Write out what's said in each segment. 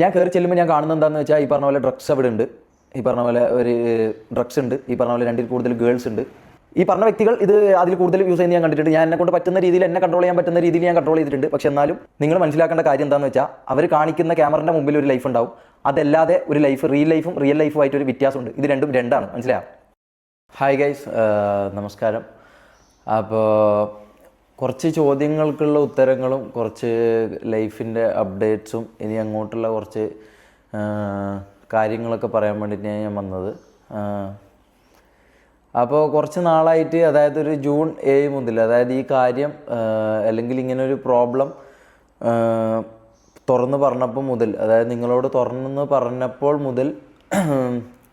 ഞാൻ കയറി ചെല്ലുമ്പോൾ ഞാൻ കാണുന്നത് എന്താണെന്ന് വെച്ചാൽ ഈ പറഞ്ഞ പോലെ ഡ്രഗ്സ് അവിടെ ഉണ്ട്, ഈ പറഞ്ഞ പോലെ ഒരു ഡ്രഗ്സ് ഉണ്ട്, ഈ പറഞ്ഞ പോലെ രണ്ടിൽ കൂടുതൽ ഗേൾസ് ഉണ്ട്. ഈ പറഞ്ഞ വ്യക്തികൾ ഇത് അതിൽ കൂടുതൽ യൂസ് ചെയ്യുന്നത് ഞാൻ കണ്ടിട്ടുണ്ട്. ഞാൻ എന്നെ കൊണ്ട് പറ്റുന്ന രീതിയിൽ, എന്നെ കൺട്രോൾ ചെയ്യാൻ പറ്റുന്ന രീതിയിൽ ഞാൻ കൺട്രോൾ ചെയ്തിട്ടുണ്ട്. പക്ഷെ എന്നാലും നിങ്ങൾ മനസ്സിലാക്കേണ്ട കാര്യം എന്താണെന്ന് വെച്ചാൽ അവർ കാണിക്കുന്ന ക്യാമറയുടെ മുമ്പിൽ ഒരു ലൈഫ് ഉണ്ടാവും, അതല്ലാതെ ഒരു ലൈഫ് റിയൽ ലൈഫുമായിട്ട് ഒരു വ്യത്യാസമുണ്ട്. ഇത് രണ്ടും രണ്ടാണ്, മനസ്സിലായോ? ഹായ് ഗൈസ്, നമസ്കാരം. അപ്പോൾ കുറച്ച് ചോദ്യങ്ങൾക്കുള്ള ഉത്തരങ്ങളും കുറച്ച് ലൈഫിൻ്റെ അപ്ഡേറ്റ്സും ഇനി അങ്ങോട്ടുള്ള കുറച്ച് കാര്യങ്ങളൊക്കെ പറയാൻ വേണ്ടിയിട്ടാണ് ഞാൻ വന്നത്. അപ്പോൾ കുറച്ച് നാളായിട്ട്, അതായത് ഒരു ജൂൺ 7 മുതൽ, അതായത് ഈ കാര്യം അല്ലെങ്കിൽ ഇങ്ങനൊരു പ്രോബ്ലം തുറന്ന് പറഞ്ഞപ്പോൾ മുതൽ, അതായത് നിങ്ങളോട് തുറന്ന് പറഞ്ഞപ്പോൾ മുതൽ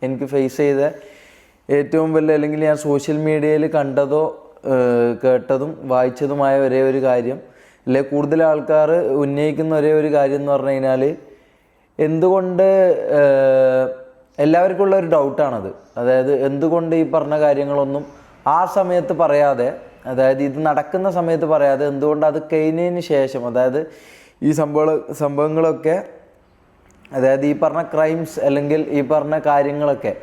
എനിക്ക് ഫേസ് ചെയ്ത ഏറ്റവും വലിയ, അല്ലെങ്കിൽ ഞാൻ സോഷ്യൽ മീഡിയയിൽ കണ്ടതോ കേട്ടതും വായിച്ചതുമായ ഒരേ ഒരു കാര്യം, അല്ലെ കൂടുതൽ ആൾക്കാർ ഉന്നയിക്കുന്ന ഒരേ ഒരു കാര്യം എന്ന് പറഞ്ഞു കഴിഞ്ഞാൽ, എന്തുകൊണ്ട് എല്ലാവർക്കും ഉള്ള ഒരു ഡൗട്ടാണത്. അതായത് എന്തുകൊണ്ട് ഈ പറഞ്ഞ കാര്യങ്ങളൊന്നും ആ സമയത്ത് പറയാതെ, അതായത് ഇത് നടക്കുന്ന സമയത്ത് പറയാതെ, എന്തുകൊണ്ട് അത് കഴിഞ്ഞതിന് ശേഷം, അതായത് ഈ സംഭവങ്ങളൊക്കെ, അതായത് ഈ പറഞ്ഞ ക്രൈംസ് അല്ലെങ്കിൽ ഈ പറഞ്ഞ കാര്യങ്ങളൊക്കെ,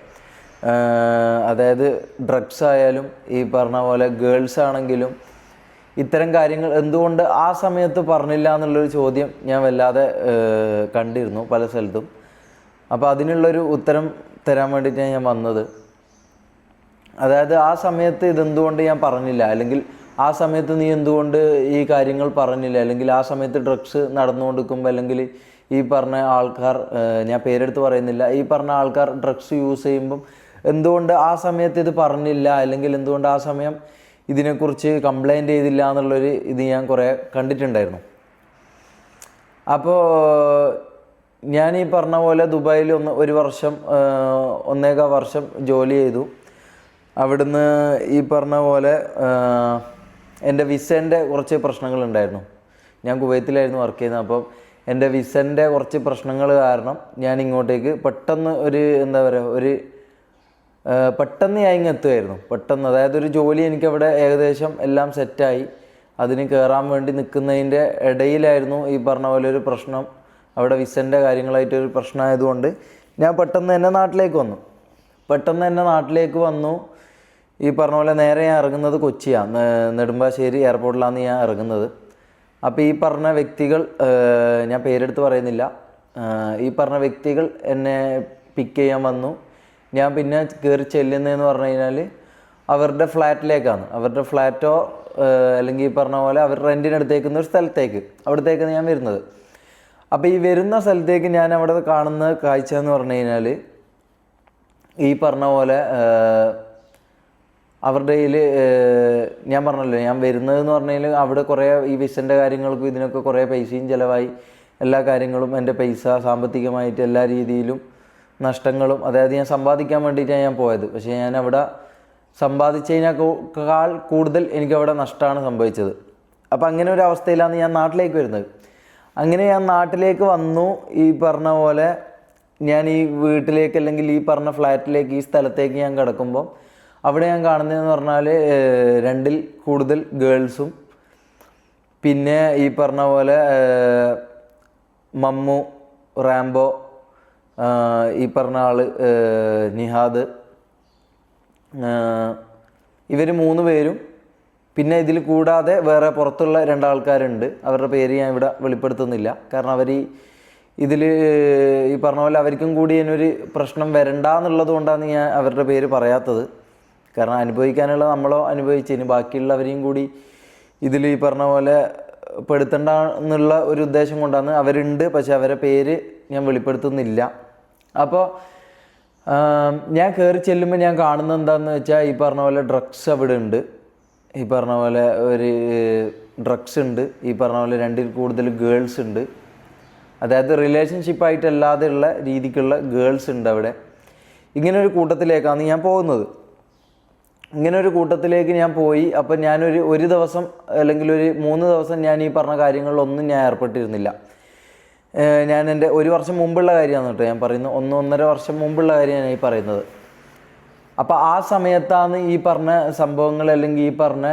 അതായത് ഡ്രഗ്സ് ആയാലും ഈ പറഞ്ഞ പോലെ ഗേൾസ് ആണെങ്കിലും, ഇത്തരം കാര്യങ്ങൾ എന്തുകൊണ്ട് ആ സമയത്ത് പറഞ്ഞില്ല എന്നുള്ളൊരു ചോദ്യം ഞാൻ വല്ലാതെ കണ്ടിരുന്നു പല സ്ഥലത്തും. അപ്പോൾ അതിനുള്ളൊരു ഉത്തരം തരാൻ വേണ്ടിയിട്ടാണ് ഞാൻ വന്നത്. അതായത് ആ സമയത്ത് ഇതെന്തുകൊണ്ട് ഞാൻ പറഞ്ഞില്ല, അല്ലെങ്കിൽ ആ സമയത്ത് നീ എന്തുകൊണ്ട് ഈ കാര്യങ്ങൾ പറഞ്ഞില്ല, അല്ലെങ്കിൽ ആ സമയത്ത് ഡ്രഗ്സ് നടന്നുകൊണ്ടിരിക്കുമ്പോൾ, അല്ലെങ്കിൽ ഈ പറഞ്ഞ ആൾക്കാർ, ഞാൻ പേരെടുത്ത് പറയുന്നില്ല, ഈ പറഞ്ഞ ആൾക്കാർ ഡ്രഗ്സ് യൂസ് ചെയ്യുമ്പം എന്തുകൊണ്ട് ആ സമയത്ത് ഇത് പറഞ്ഞില്ല, അല്ലെങ്കിൽ എന്തുകൊണ്ട് ആ സമയം ഇതിനെക്കുറിച്ച് കംപ്ലൈൻറ്റ് ചെയ്തില്ല എന്നുള്ളൊരു ഇത് ഞാൻ കുറേ കണ്ടിട്ടുണ്ടായിരുന്നു. അപ്പോൾ ഞാൻ ഈ പറഞ്ഞ പോലെ ദുബായിൽ ഒരു വർഷം, 1.25 വർഷം ജോലി ചെയ്തു. അവിടുന്ന് ഈ പറഞ്ഞ പോലെ എൻ്റെ വിസേൻ്റെ കുറച്ച് പ്രശ്നങ്ങളുണ്ടായിരുന്നു. ഞാൻ കുവൈത്തിലായിരുന്നു വർക്ക് ചെയ്യുന്നത്. അപ്പം എൻ്റെ വിസേൻ്റെ കുറച്ച് പ്രശ്നങ്ങൾ കാരണം ഞാൻ ഇങ്ങോട്ടേക്ക് പെട്ടെന്ന് പെട്ടെന്ന് ഞാൻ ഇങ്ങ് എത്തുമായിരുന്നു. പെട്ടെന്ന്, അതായത് ഒരു ജോലി എനിക്കവിടെ ഏകദേശം എല്ലാം സെറ്റായി, അതിന് കയറാൻ വേണ്ടി നിൽക്കുന്നതിൻ്റെ ഇടയിലായിരുന്നു ഈ പറഞ്ഞ പോലെ ഒരു പ്രശ്നം. അവിടെ വിസൻ്റെ കാര്യങ്ങളായിട്ടൊരു പ്രശ്നമായതുകൊണ്ട് ഞാൻ പെട്ടെന്ന് തന്നെ നാട്ടിലേക്ക് വന്നു. ഈ പറഞ്ഞ പോലെ നേരെ ഞാൻ ഇറങ്ങുന്നത് കൊച്ചിയാണ്, നെടുമ്പാശ്ശേരി എയർപോർട്ടിലാണ് ഞാൻ ഇറങ്ങുന്നത്. അപ്പോൾ ഈ പറഞ്ഞ വ്യക്തികൾ, ഞാൻ പേരെടുത്ത് പറയുന്നില്ല, ഈ പറഞ്ഞ വ്യക്തികൾ എന്നെ പിക്ക് ചെയ്യാൻ വന്നു. ഞാൻ പിന്നെ കയറി ചെല്ലുന്നതെന്ന് പറഞ്ഞു കഴിഞ്ഞാൽ അവരുടെ ഫ്ലാറ്റിലേക്കാണ്. അവരുടെ ഫ്ലാറ്റോ അല്ലെങ്കിൽ ഈ പറഞ്ഞ പോലെ അവർ റെൻറ്റിനെടുത്തേക്കുന്ന ഒരു സ്ഥലത്തേക്ക്, അവിടത്തേക്കാണ് ഞാൻ വരുന്നത്. അപ്പോൾ ഈ വരുന്ന സ്ഥലത്തേക്ക് ഞാൻ അവിടെ കാണുന്ന കാഴ്ച എന്ന് പറഞ്ഞു കഴിഞ്ഞാൽ, ഈ പറഞ്ഞ പോലെ അവരുടെ കയ്യിൽ, ഞാൻ പറഞ്ഞല്ലോ ഞാൻ വരുന്നതെന്ന് പറഞ്ഞു കഴിഞ്ഞാൽ അവിടെ കുറേ ഈ വിസൻ്റെ കാര്യങ്ങൾക്കും ഇതിനൊക്കെ കുറേ പൈസയും ചിലവായി, എല്ലാ കാര്യങ്ങളും എൻ്റെ പൈസ സാമ്പത്തികമായിട്ട് എല്ലാ രീതിയിലും നഷ്ടങ്ങളും, അതായത് ഞാൻ സമ്പാദിക്കാൻ വേണ്ടിയിട്ടാണ് ഞാൻ പോയത്. പക്ഷേ ഞാൻ അവിടെ സമ്പാദിച്ചതിനേക്കാൾ കൂടുതൽ എനിക്കവിടെ നഷ്ടമാണ് സംഭവിച്ചത്. അപ്പോൾ അങ്ങനെ ഒരു അവസ്ഥയിലാണ് ഞാൻ നാട്ടിലേക്ക് വരുന്നത്. അങ്ങനെ ഞാൻ നാട്ടിലേക്ക് വന്നു. ഈ പറഞ്ഞ പോലെ ഞാൻ ഈ വീട്ടിലേക്ക്, അല്ലെങ്കിൽ ഈ പറഞ്ഞ ഫ്ലാറ്റിലേക്ക്, ഈ സ്ഥലത്തേക്ക് ഞാൻ കിടക്കുമ്പം അവിടെ ഞാൻ കാണുന്നതെന്ന് പറഞ്ഞാൽ 2 കൂടുതൽ ഗേൾസും, പിന്നെ ഈ പറഞ്ഞ പോലെ മമ്മു, റാംബോ, ഈ പറഞ്ഞ ആൾ നിഹാദ്, ഇവർ 3 പേരും, പിന്നെ ഇതിൽ കൂടാതെ വേറെ പുറത്തുള്ള 2 ആൾക്കാരുണ്ട്. അവരുടെ പേര് ഞാൻ ഇവിടെ വെളിപ്പെടുത്തുന്നില്ല, കാരണം അവർ ഇതിൽ ഈ പറഞ്ഞ പോലെ അവർക്കും കൂടി ഇതിനൊരു പ്രശ്നം വരണ്ട എന്നുള്ളത് കൊണ്ടാണ് ഞാൻ അവരുടെ പേര് പറയാത്തത്. കാരണം അനുഭവിക്കാനുള്ള നമ്മളോ അനുഭവിച്ചതിന് ബാക്കിയുള്ളവരെയും കൂടി ഇതിൽ ഈ പറഞ്ഞ പോലെ പെടുത്തണ്ട എന്നുള്ള ഒരു ഉദ്ദേശം കൊണ്ടാണ് അവരുണ്ട്. പക്ഷെ അവരെ പേര് ഞാൻ വെളിപ്പെടുത്തുന്നില്ല. അപ്പോൾ ഞാൻ കയറി ചെല്ലുമ്പോൾ ഞാൻ കാണുന്നത് എന്താണെന്ന് വെച്ചാൽ, ഈ പറഞ്ഞ പോലെ ഡ്രഗ്സ് അവിടെ ഉണ്ട്, ഈ പറഞ്ഞ പോലെ ഒരു ഡ്രഗ്സ് ഉണ്ട്, ഈ പറഞ്ഞ പോലെ 2 കൂടുതൽ ഗേൾസ് ഉണ്ട്. അതായത് റിലേഷൻഷിപ്പായിട്ടല്ലാതെ ഉള്ള രീതിക്കുള്ള ഗേൾസ് ഉണ്ട് അവിടെ. ഇങ്ങനൊരു കൂട്ടത്തിലേക്കാണ് ഞാൻ പോകുന്നത്. ഇങ്ങനൊരു കൂട്ടത്തിലേക്ക് ഞാൻ പോയി. അപ്പം ഞാനൊരു ദിവസം അല്ലെങ്കിൽ ഒരു 3 ദിവസം ഞാൻ ഈ പറഞ്ഞ കാര്യങ്ങളിലൊന്നും ഞാൻ ഏർപ്പെട്ടിരുന്നില്ല. ഞാൻ എൻ്റെ 1 വർഷം മുമ്പുള്ള കാര്യമാണ് കേട്ടോ ഞാൻ പറയുന്നത്, 1-1.5 വർഷം മുമ്പുള്ള കാര്യമാണ് ഈ പറയുന്നത്. അപ്പോൾ ആ സമയത്താണ് ഈ പറഞ്ഞ സംഭവങ്ങൾ, അല്ലെങ്കിൽ ഈ പറഞ്ഞ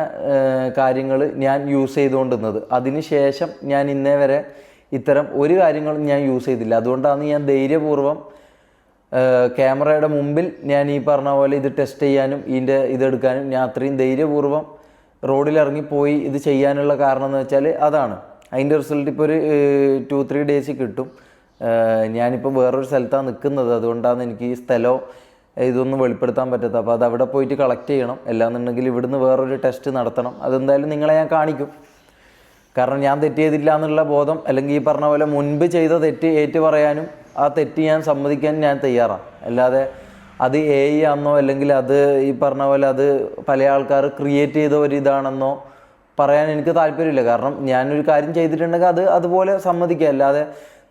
കാര്യങ്ങൾ ഞാൻ യൂസ് ചെയ്തുകൊണ്ടിരുന്നത്. അതിന് ശേഷം ഞാൻ ഇന്നേ വരെ ഇത്തരം ഒരു കാര്യങ്ങളും ഞാൻ യൂസ് ചെയ്തില്ല. അതുകൊണ്ടാണ് ഞാൻ ധൈര്യപൂർവ്വം ക്യാമറയുടെ മുമ്പിൽ ഞാൻ ഈ പറഞ്ഞ പോലെ ഇത് ടെസ്റ്റ് ചെയ്യാനും ഇതെടുക്കാനും ഞാൻ അത്രയും ധൈര്യപൂർവ്വം റോഡിലിറങ്ങിപ്പോയി ഇത് ചെയ്യാനുള്ള കാരണം എന്ന് വെച്ചാൽ അതാണ്. അതിൻ്റെ റിസൾട്ട് ഇപ്പോൾ ഒരു 2-3 ഡേയ്സ് കിട്ടും. ഞാനിപ്പോൾ വേറൊരു സ്ഥലത്താണ് നിൽക്കുന്നത്, അതുകൊണ്ടാണ് എനിക്ക് ഈ സ്ഥലവും ഇതൊന്നും വെളിപ്പെടുത്താൻ പറ്റാത്തത്. അപ്പോൾ അത് അവിടെ പോയിട്ട് കളക്ട് ചെയ്യണം. അല്ലാന്നുണ്ടെങ്കിൽ ഇവിടുന്ന് വേറൊരു ടെസ്റ്റ് നടത്തണം. അതെന്തായാലും നിങ്ങളെ ഞാൻ കാണിക്കും. കാരണം ഞാൻ തെറ്റ് ചെയ്തില്ല എന്നുള്ള ബോധം, അല്ലെങ്കിൽ ഈ പറഞ്ഞ പോലെ മുൻപ് ചെയ്ത തെറ്റ് ഏറ്റു പറയാനും ആ തെറ്റ് ഞാൻ സമ്മതിക്കാനും ഞാൻ തയ്യാറാണ്. അല്ലാതെ അത് AI ആണെന്നോ അല്ലെങ്കിൽ അത് ഈ പറഞ്ഞ പോലെ അത് പല ആൾക്കാർ ക്രിയേറ്റ് ചെയ്ത ഒരു ഇതാണെന്നോ പറയാൻ എനിക്ക് താല്പര്യമില്ല. കാരണം ഞാനൊരു കാര്യം ചെയ്തിട്ടുണ്ടെങ്കിൽ അത് അതുപോലെ സമ്മതിക്കുക. അല്ലാതെ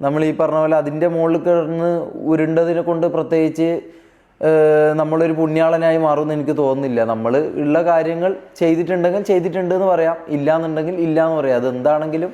നമ്മൾ ഈ പറഞ്ഞ പോലെ അതിൻ്റെ മുകളിൽ കിടന്ന് ഉരുണ്ടതിനെ കൊണ്ട് പ്രത്യേകിച്ച് നമ്മളൊരു പുണ്യാളനായി മാറുമെന്ന് എനിക്ക് തോന്നുന്നില്ല. നമ്മൾ ഉള്ള കാര്യങ്ങൾ ചെയ്തിട്ടുണ്ടെങ്കിൽ ചെയ്തിട്ടുണ്ട് എന്ന് പറയാം, ഇല്ലയെന്നുണ്ടെങ്കിൽ ഇല്ല എന്ന് പറയാം. അതെന്താണെങ്കിലും